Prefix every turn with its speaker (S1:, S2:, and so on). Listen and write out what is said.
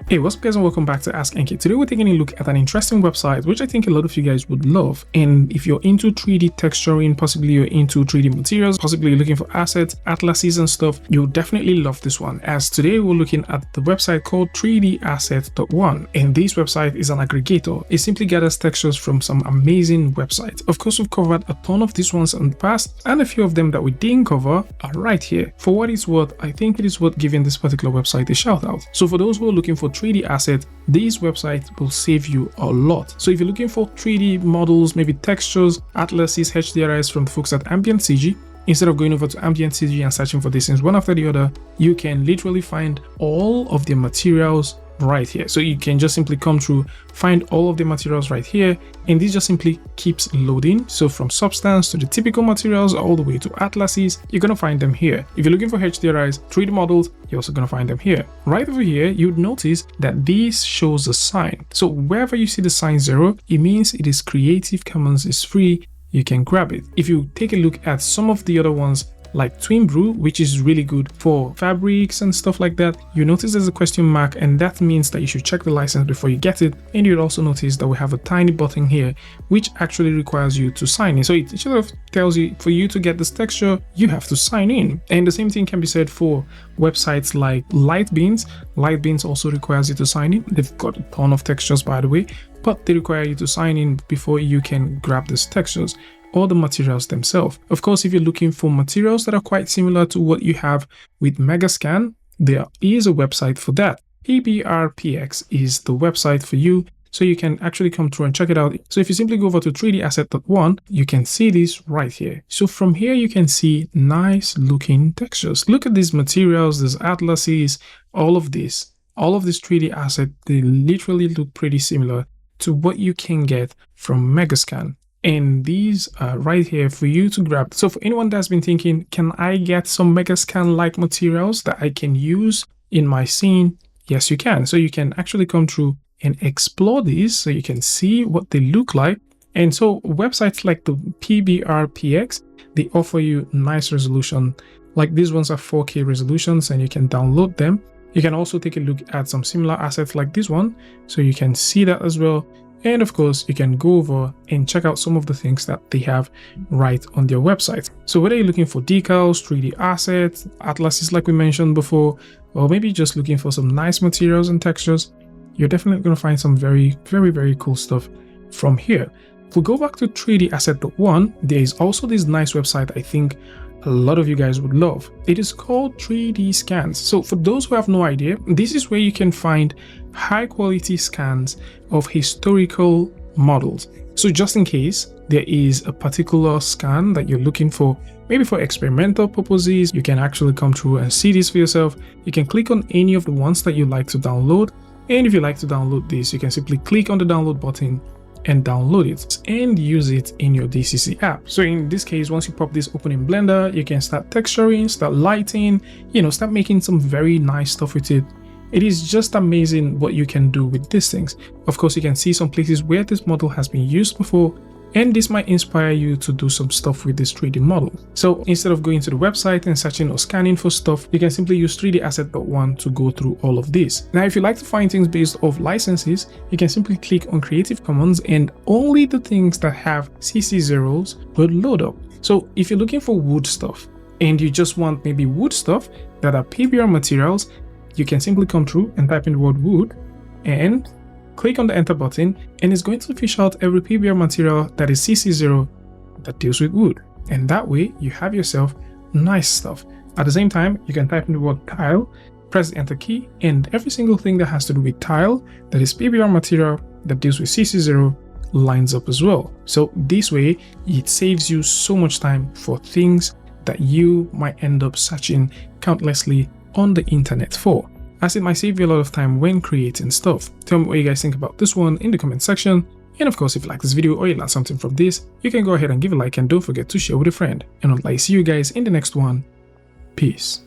S1: Hey, what's up guys, and welcome back to askNK. Today we're taking a look at an interesting website which I think a lot of you guys would love. And if you're into 3D texturing, possibly you're into 3D materials, possibly you're looking for assets, atlases and stuff, you'll definitely love this one. As today we're looking at the website called 3dasset.one, and this website is an aggregator. It simply gathers textures from some amazing websites. Of course, we've covered a ton of these ones in the past, and a few of them that we didn't cover are right here. For what it's worth, I think it is worth giving this particular website a shout out. So for those who are looking for 3D assets, these websites will save you a lot. So if you're looking for 3D models, maybe textures, atlases, HDRIs from the folks at Ambient CG, instead of going over to Ambient CG and searching for these things one after the other, you can literally find all of the materials right here. So you can just simply come through, find all of the materials right here, and this just simply keeps loading. So from substance to the typical materials all the way to atlases, you're gonna find them here. If you're looking for HDRIs, 3D models, you're also gonna find them here. Right over here, you'd notice that this shows a sign. So wherever you see the sign 0, it means it is Creative Commons, is free, you can grab it. If you take a look at some of the other ones, like Twin Brew, which is really good for fabrics and stuff like that, you notice there's a question mark, and that means that you should check the license before you get it. And you'll also notice that we have a tiny button here which actually requires you to sign in. So it sort of tells you, for you to get this texture, you have to sign in. And the same thing can be said for websites like Lightbeans. Lightbeans also requires you to sign in. They've got a ton of textures, by the way, but they require you to sign in before you can grab these textures or the materials themselves. Of course, if you're looking for materials that are quite similar to what you have with Megascan, there is a website for that. PBRPX is the website for you, so you can actually come through and check it out. So if you simply go over to 3dasset.one, you can see this right here. So from here, you can see nice looking textures. Look at these materials, these atlases, all of this 3D asset, they literally look pretty similar to what you can get from Megascan. And these are right here for you to grab. So for anyone that's been thinking, can I get some Megascan like materials that I can use in my scene? Yes, you can. So you can actually come through and explore these so you can see what they look like. And so websites like the PBRPX, they offer you nice resolution. Like these ones are 4K resolutions, and you can download them. You can also take a look at some similar assets like this one, so you can see that as well. And of course, you can go over and check out some of the things that they have right on their website. So whether you're looking for decals, 3D assets, atlases like we mentioned before, or maybe just looking for some nice materials and textures, you're definitely going to find some very cool stuff from here. If we go back to 3dasset.one, there is also this nice website I think a lot of you guys would love. It is called 3D Scans. So for those who have no idea, this is where you can find high quality scans of historical models. So just in case there is a particular scan that you're looking for, maybe for experimental purposes, you can actually come through and see this for yourself. You can click on any of the ones that you like to download. And if you like to download this, you can simply click on the download button and download it and use it in your DCC app. So in this case, once you pop this open in Blender, you can start texturing, start lighting, start making some very nice stuff with it. It is just amazing what you can do with these things. Of course, you can see some places where this model has been used before, and this might inspire you to do some stuff with this 3D model. So instead of going to the website and searching or scanning for stuff, you can simply use 3dasset.one to go through all of this. Now, if you like to find things based off licenses, you can simply click on Creative Commons, and only the things that have CC zeros will load up. So if you're looking for wood stuff and you just want maybe wood stuff that are PBR materials, you can simply come through and type in the word wood and click on the enter button, and it's going to fish out every PBR material that is CC0 that deals with wood. And that way you have yourself nice stuff. At the same time, you can type in the word tile, press the enter key, and every single thing that has to do with tile that is PBR material that deals with CC0 lines up as well. So this way it saves you so much time for things that you might end up searching countlessly on the internet for, as it might save you a lot of time when creating stuff. Tell me what you guys think about this one in the comment section. And of course, if you like this video or you learned something from this, you can go ahead and give a like, and don't forget to share with a friend. And I'll see you guys in the next one. Peace.